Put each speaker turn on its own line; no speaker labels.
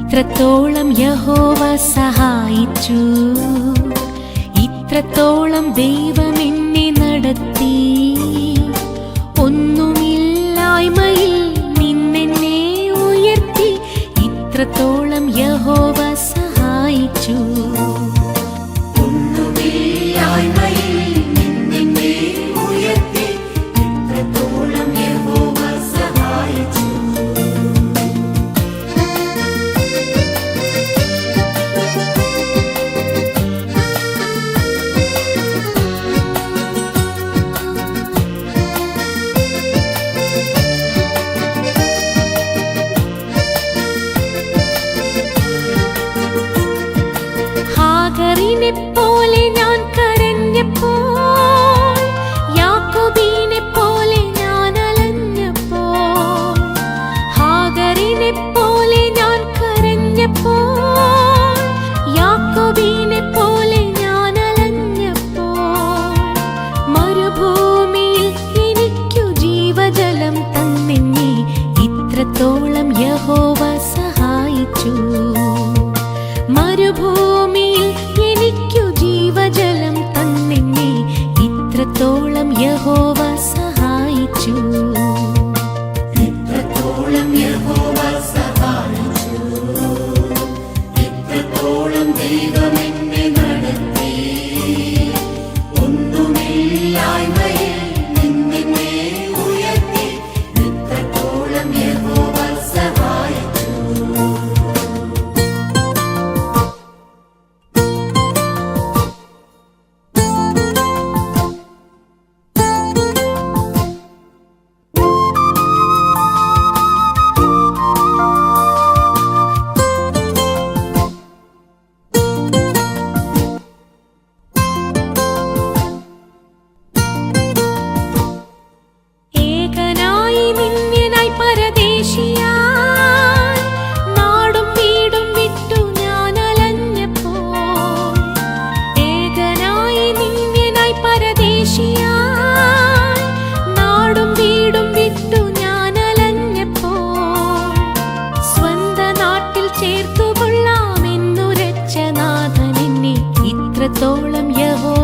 ഇത്രത്തോളം യഹോവ സഹായിച്ചു, ഇത്രത്തോളം ദൈവം എന്നെ നടത്തി. ഒന്നുമില്ലായ്മയിൽ നിന്നെന്നെ ഉയർത്തി, ഇത്രത്തോളം യഹോവ സഹായിച്ചു. പോലെ ഞാൻ കരഞ്ഞപ്പോൾ, യാക്കോബിനെ പോലെ ഞാൻ അലഞ്ഞപ്പോൾ. ഹാഗറിനെ പോലെ ഞാൻ കരഞ്ഞപ്പോൾ, യാക്കോബിനെ പോലെ ഞാൻ അലഞ്ഞപ്പോൾ. മരുഭൂമിയിൽ എനിക്കു ജീവജലം തന്നെന്നെ ഇത്രത്തോളം യഹോവ സഹായിച്ചു. മരുഭൂമിയിൽ എനിക്കു ജീവജലം തന്നെന്നെ ഇത്രത്തോളം യഹോവ സഹായിച്ചു. ഇത്രത്തോളം യഹോവ സഹായിച്ചു, ഇത്രത്തോളം ദൈവം എന്നെ നടത്തി. ഒന്നുമില്ലായ്മയിൽ നിന്നെന്നെ ഉയർത്തി, ഇത്രത്തോളം യഹോവ സഹായിച്ചു. ഇത്രത്തോളം യഹോവ